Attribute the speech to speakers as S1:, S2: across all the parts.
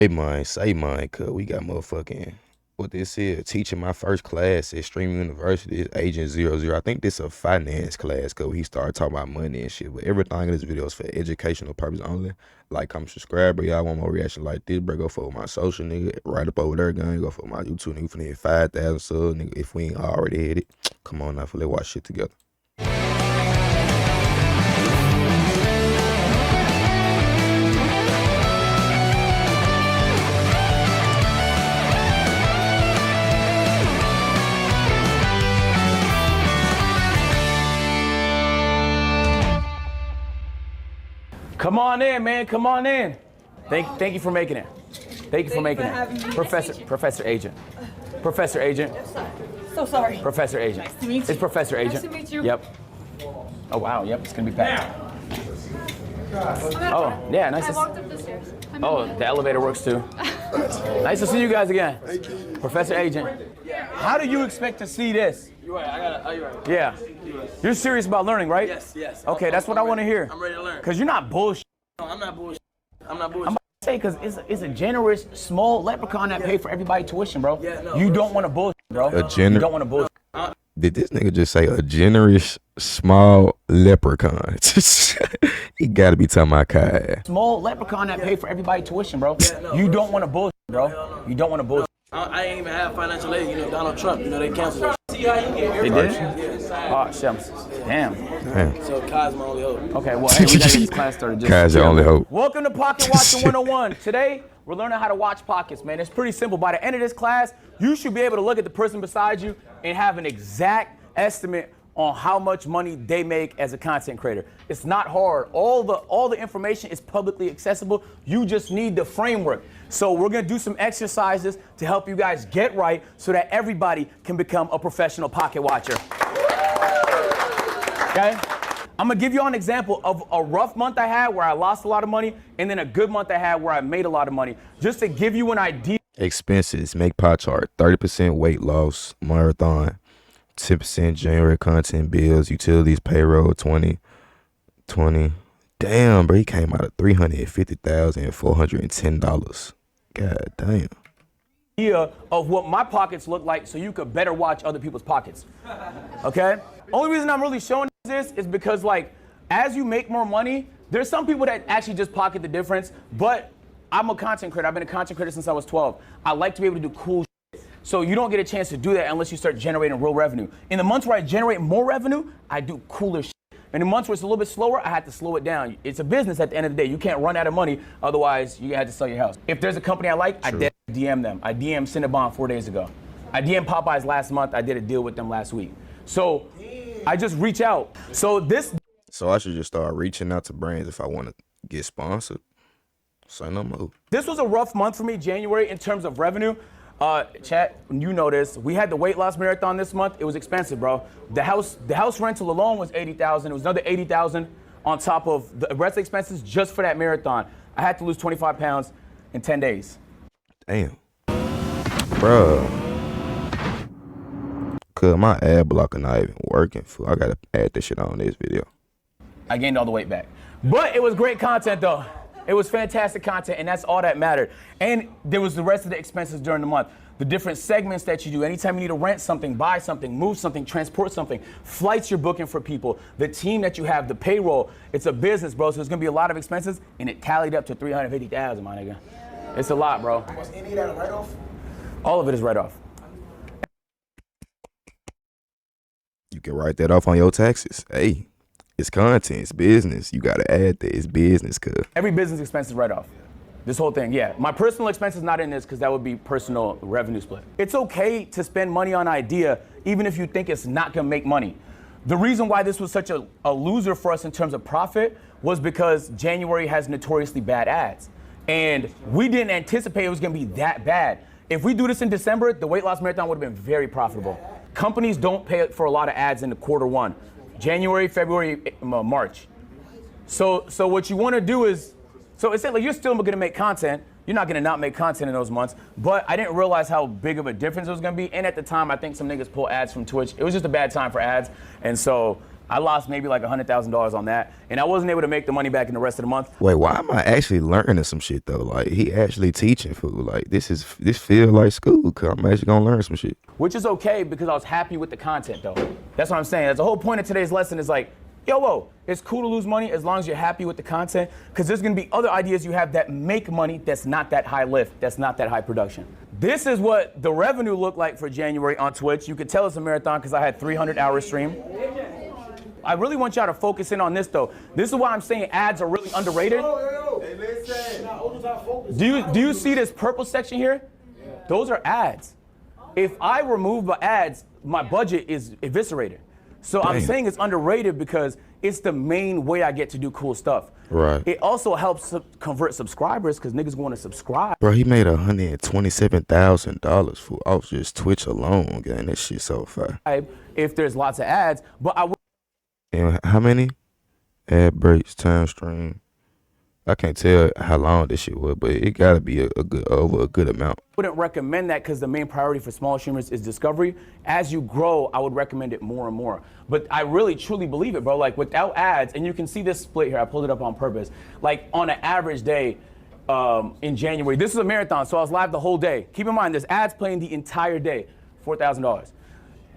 S1: Say mine, cuz we got motherfucking, what this is, teaching my first class at Stream University is Agent 00. I think this a finance class, cuz he started talking about money and shit, but everything in this video is for educational purpose only. Like, comment, subscribe, bro. Y'all want more reaction like this, bro, go for my social, nigga, right up over there, gun, go for my YouTube, nigga, finna hit 5,000 subs, nigga, if we ain't already hit it. Come on now, let's watch shit together.
S2: Come on in, man. Come on in. Thank you for making it. Thank you for making it. Professor Agent. Professor Agent.
S3: So sorry.
S2: Professor Agent.
S3: Nice to meet you.
S2: It's Professor Agent.
S3: Nice to meet you.
S2: Yep. Oh wow. Yep. It's gonna be packed. Oh yeah. Nice.
S3: I walked up the stairs.
S2: Oh, the elevator works too. Nice to see you guys again. Professor Agent. How do you expect to see this?
S4: You're right. You're right.
S2: Yeah. You're serious about learning, right?
S4: Yes.
S2: Okay, that's what I want to hear.
S4: I'm ready to learn.
S2: Cause you're not bullshit.
S4: No, I'm not bullshit.
S2: I'm about to say, cause it's a generous, small leprechaun that pay for everybody tuition, bro.
S4: Yeah, no,
S2: you
S4: bro.
S2: don't want to bullshit, bro.
S1: You
S2: don't want to bullshit.
S1: Did this nigga just say a generous, small leprechaun? He gotta be talking about Kai.
S2: Small leprechaun that pay for everybody tuition, bro.
S4: no,
S2: you
S4: bro.
S2: don't want to bullshit, bro. You don't want to bullshit.
S4: I ain't even have financial aid. You know, Donald Trump, they canceled it. See how you get
S2: They did?
S4: Yeah.
S2: Oh, shit. Damn.
S4: So Kai's my only hope.
S2: Okay, well, hey, we gotta get this class started.
S1: Kai's your only hope.
S2: Welcome to Pocket Watching 101. Today, we're learning how to watch pockets, man. It's pretty simple. By the end of this class, you should be able to look at the person beside you and have an exact estimate on how much money they make as a content creator. It's not hard. All the information is publicly accessible. You just need the framework. So we're gonna do some exercises to help you guys get right so that everybody can become a professional pocket watcher. Okay? I'm gonna give you an example of a rough month I had where I lost a lot of money and then a good month I had where I made a lot of money. Just to give you an idea.
S1: Expenses, make pie chart, 30% weight loss, marathon, 10% January content bills, utilities, payroll, 20. Damn, bro, he came out of $350,410. God damn.
S2: Of what my pockets look like so you could better watch other people's pockets. Okay? Only reason I'm really showing this is because, like, as you make more money, there's some people that actually just pocket the difference, but I'm a content creator. I've been a content creator since I was 12. I like to be able to do cool shit. So you don't get a chance to do that unless you start generating real revenue. In the months where I generate more revenue, I do cooler shit. In the months where it's a little bit slower, I had to slow it down. It's a business at the end of the day. You can't run out of money, otherwise you had to sell your house. If there's a company I like, I DM them. I DM Cinnabon 4 days ago. I DM Popeyes last month. I did a deal with them last week. So I just reach out. So
S1: I should just start reaching out to brands if I want to get sponsored. Say no more.
S2: This was a rough month for me, January, in terms of revenue. Chat, you know this. We had the weight loss marathon this month. It was expensive, bro. The house rental alone was $80,000. It was another $80,000 on top of the rest of the expenses just for that marathon. I had to lose 25 pounds in 10 days.
S1: Damn. Bro. Cause my ad blocker not even working. I gotta add this shit on this video.
S2: I gained all the weight back. But it was great content though. It was fantastic content, and that's all that mattered. And there was the rest of the expenses during the month. The different segments that you do. Anytime you need to rent something, buy something, move something, transport something, flights you're booking for people, the team that you have, the payroll. It's a business, bro, so there's gonna be a lot of expenses, and it tallied up to $350,000, my nigga. It's a lot, bro.
S4: Was any of that a write-off?
S2: All of it is write-off.
S1: You can write that off on your taxes. Hey. It's content, it's business. You gotta add that. It's business, cuz.
S2: Every business expense is write-off. This whole thing, yeah. My personal expense is not in this because that would be personal revenue split. It's okay to spend money on idea even if you think it's not gonna make money. The reason why this was such a loser for us in terms of profit was because January has notoriously bad ads. And we didn't anticipate it was gonna be that bad. If we do this in December, the weight loss marathon would have been very profitable. Companies don't pay for a lot of ads in the quarter one. January, February, March. So what you want to do is, so it's like you're still going to make content, You're not gonna not make content in those months. But I didn't realize how big of a difference it was gonna be. And at the time, I think some niggas pull ads from Twitch. It was just a bad time for ads. And so I lost maybe like $100,000 on that. And I wasn't able to make the money back in the rest of the month.
S1: Wait, why am I actually learning some shit though? Like he actually teaching food. Like this feel like school. Cause I'm actually gonna learn some shit.
S2: Which is okay because I was happy with the content though. That's what I'm saying. That's the whole point of today's lesson is like, whoa, it's cool to lose money as long as you're happy with the content, because there's gonna be other ideas you have that make money that's not that high lift, that's not that high production. This is what the revenue looked like for January on Twitch. You could tell it's a marathon because I had 300-hour stream. I really want y'all to focus in on this though. This is why I'm saying ads are really underrated. Do you see this purple section here? Those are ads. If I remove the ads, my budget is eviscerated. So I'm saying it's underrated because it's the main way I get to do cool stuff.
S1: Right.
S2: It also helps convert subscribers because niggas want to subscribe.
S1: Bro, he made $127,000 for off just Twitch alone, gang. That shit so fire.
S2: If there's lots of ads, but I would.
S1: And how many? Ad breaks, time stream. I can't tell how long this shit was, but it gotta be a good amount.
S2: Wouldn't recommend that because the main priority for small streamers is discovery. As you grow, I would recommend it more and more. But I really truly believe it, bro. Like without ads, and you can see this split here. I pulled it up on purpose. Like on an average day in January, this is a marathon, so I was live the whole day. Keep in mind, there's ads playing the entire day, $4,000,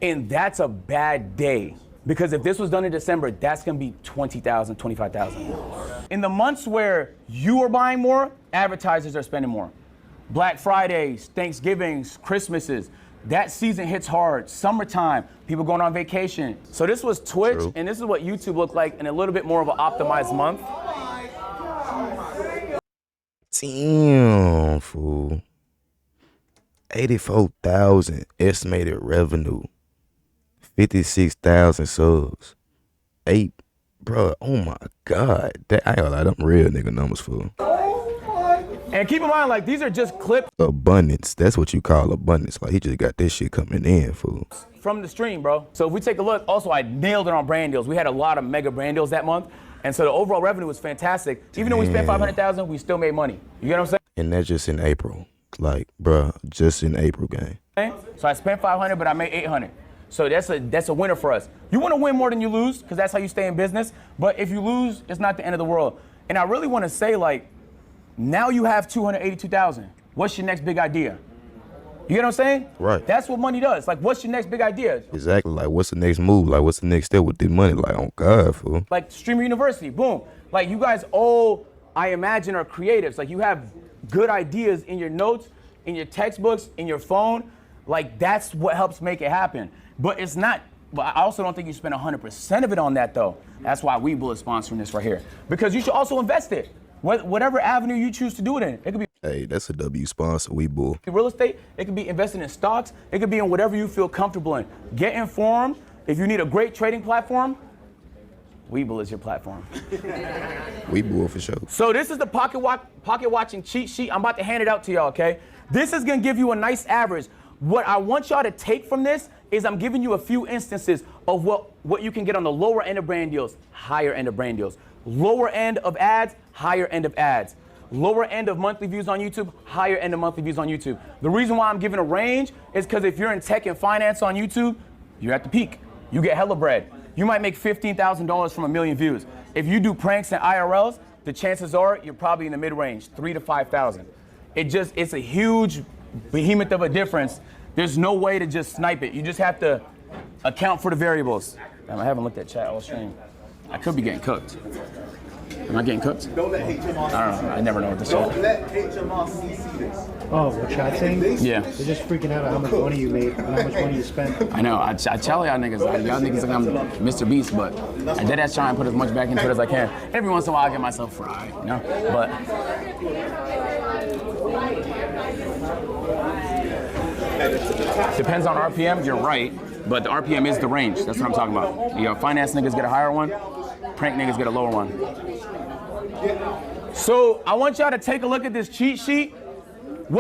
S2: and that's a bad day. Because if this was done in December, that's gonna be $20,000, $25,000. In the months where you are buying more, advertisers are spending more. Black Fridays, Thanksgivings, Christmases, that season hits hard. Summertime, people going on vacation. So this was Twitch,
S1: True.
S2: and this is what YouTube looked like in a little bit more of an optimized month.
S1: Damn, fool. 84,000 estimated revenue. 56,000 subs. Bro, oh my God. That I ain't gonna lie, them real nigga numbers, fool.
S2: And keep in mind, like, these are just clips
S1: Abundance. That's what you call abundance. Like, he just got this shit coming in, fool.
S2: from the stream, bro. So if we take a look, also I nailed it on brand deals. We had a lot of mega brand deals that month. And so the overall revenue was fantastic. Even though we spent 500,000, we still made money. You get what I'm saying?
S1: And that's just in April. Like, bro, just in April, gang.
S2: So I spent 500, but I made 800. So that's a winner for us. You want to win more than you lose, because that's how you stay in business. But if you lose, it's not the end of the world. And I really want to say, like, now you have 282,000. What's your next big idea? You get what I'm saying?
S1: Right.
S2: That's what money does. Like, what's your next big idea?
S1: Exactly. Like, what's the next move? Like, what's the next step with this money? Like, oh God, fool.
S2: Like Streamer University, boom. Like you guys all, I imagine, are creatives. Like you have good ideas in your notes, in your textbooks, in your phone. Like that's what helps make it happen. But it's not, but I also don't think you spend 100% of it on that though. That's why Webull is sponsoring this right here. Because you should also invest it. Whatever avenue you choose to do it in. It could be
S1: Hey, that's a W sponsor, Webull.
S2: real estate, it could be investing in stocks, it could be in whatever you feel comfortable in. Get informed. If you need a great trading platform, Webull is your platform.
S1: Webull for sure.
S2: So this is the pocket watching cheat sheet. I'm about to hand it out to y'all, okay? This is gonna give you a nice average. What I want y'all to take from this is I'm giving you a few instances of what you can get on the lower end of brand deals, higher end of brand deals. Lower end of ads, higher end of ads. Lower end of monthly views on YouTube, higher end of monthly views on YouTube. The reason why I'm giving a range is because if you're in tech and finance on YouTube, you're at the peak. You get hella bread. You might make $15,000 from 1 million views. If you do pranks and IRLs, the chances are you're probably in the mid-range, 3,000 to 5,000. It's a huge behemoth of a difference. There's no way to just snipe it. You just have to account for the variables. Damn, I haven't looked at chat all stream. I could be getting cooked. Am I getting cooked?
S5: Don't let HMR.
S2: I don't know. I never know what to
S5: Don't
S2: say.
S5: let HMR CC this.
S6: Oh, what chat saying?
S2: Yeah.
S6: They're just freaking out at how much money you made and how much money you spent.
S2: I know. I tell y'all niggas, y'all niggas think I'm Mr. Beast, but I did try and put as much back into it as I can. Every once in a while, I get myself fried, you know? But depends on RPM. You're right, but the RPM is the range. That's what I'm talking about. You know, finance niggas get a higher one, prank niggas get a lower one. So I want y'all to take a look at this cheat sheet.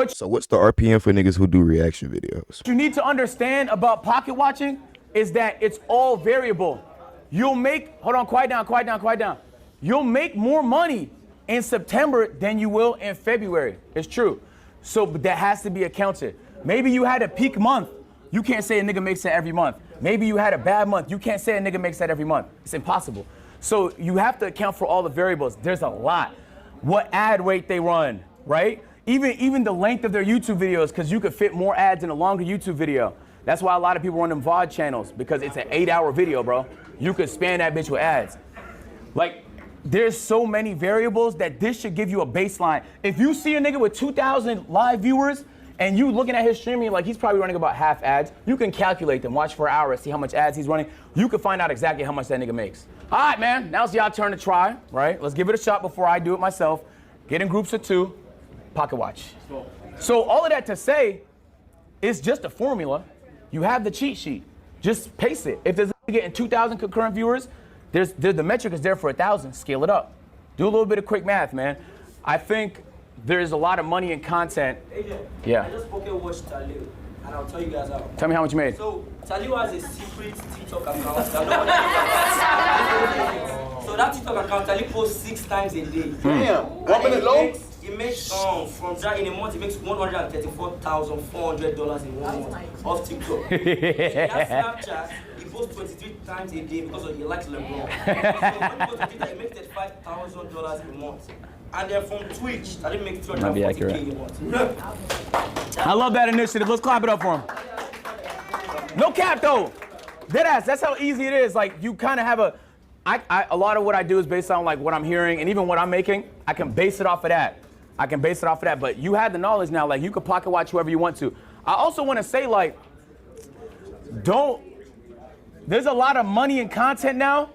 S1: So what's the RPM for niggas who do reaction videos?
S2: What you need to understand about pocket watching is that it's all variable. You'll make, hold on, quiet down. You'll make more money in September than you will in February. It's true. So but that has to be accounted. Maybe you had a peak month. You can't say a nigga makes that every month. Maybe you had a bad month. You can't say a nigga makes that every month. It's impossible. So you have to account for all the variables. There's a lot. What ad rate they run, right? Even the length of their YouTube videos, because you could fit more ads in a longer YouTube video. That's why a lot of people run them VOD channels, because it's an 8-hour video, bro. You could span that bitch with ads. Like, there's so many variables that this should give you a baseline. If you see a nigga with 2,000 live viewers and you looking at his streaming, like he's probably running about half ads, you can calculate them, watch for an hour, see how much ads he's running. You can find out exactly how much that nigga makes. All right, man, now it's y'all turn to try, right? Let's give it a shot before I do it myself. Get in groups of 2, pocket watch. So all of that to say, it's just a formula. You have the cheat sheet. Just pace it. If there's a nigga getting 2,000 concurrent viewers, the metric is there for 1,000. Scale it up. Do a little bit of quick math, man. I think there's a lot of money in content.
S4: AJ,
S2: Yeah.
S4: I just pocket watched Talib, and I'll tell you guys how.
S2: Tell me how much you made.
S4: So Talib has a secret TikTok account. That nobody so that TikTok account, Talib posts 6 times a day.
S5: Damn, 1 minute long?
S4: He makes from that in a month. He makes $134,400 in 1 month off TikTok. He has Snapchat. He posts 23 times a day because he likes LeBron. So when he goes to Twitter, he makes $35,000 a month. And then from Twitch, that didn't make $340K a month.
S2: I love that initiative. Let's clap it up for him. No cap though. Deadass, that's how easy it is. Like you kind of have a lot of what I do is based on like what I'm hearing and even what I'm making. I can base it off of that. But you have the knowledge now. Like you can pocket watch whoever you want to. I also want to say like, there's a lot of money in content now,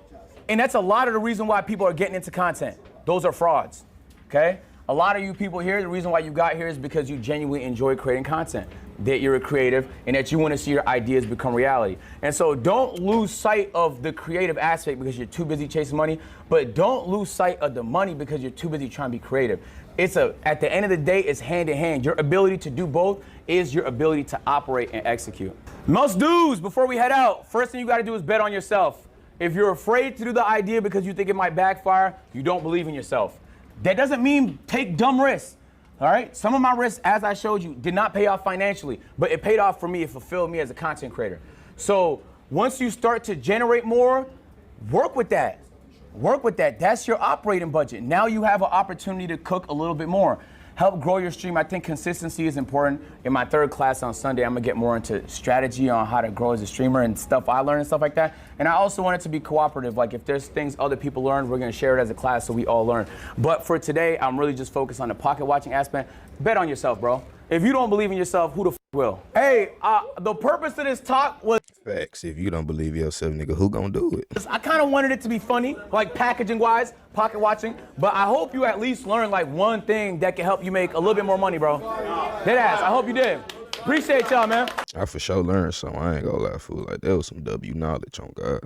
S2: and that's a lot of the reason why people are getting into content. Those are frauds, okay? A lot of you people here, the reason why you got here is because you genuinely enjoy creating content, that you're a creative, and that you want to see your ideas become reality. And so don't lose sight of the creative aspect because you're too busy chasing money, but don't lose sight of the money because you're too busy trying to be creative. At the end of the day, it's hand in hand. Your ability to do both is your ability to operate and execute. Most dudes, before we head out, first thing you gotta do is bet on yourself. If you're afraid to do the idea because you think it might backfire, you don't believe in yourself. That doesn't mean take dumb risks, all right? Some of my risks, as I showed you, did not pay off financially, but it paid off for me, it fulfilled me as a content creator. So once you start to generate more, work with that. That's your operating budget. Now you have an opportunity to cook a little bit more. Help grow your stream. I think consistency is important. In my 3rd class on Sunday, I'm gonna get more into strategy on how to grow as a streamer and stuff I learned and stuff like that. And I also want it to be cooperative. Like if there's things other people learn, we're gonna share it as a class so we all learn. But for today, I'm really just focused on the pocket watching aspect. Bet on yourself, bro. If you don't believe in yourself, who the f will? Hey, the purpose of this talk was
S1: Facts. If you don't believe yourself, nigga, who gonna do it?
S2: I kind of wanted it to be funny, like packaging wise, pocket watching, but I hope you at least learn like one thing that can help you make a little bit more money, bro. Deadass, I hope you did. Appreciate y'all, man.
S1: I for sure learned something. I ain't gonna lie, fool. Like, that was some W knowledge on God.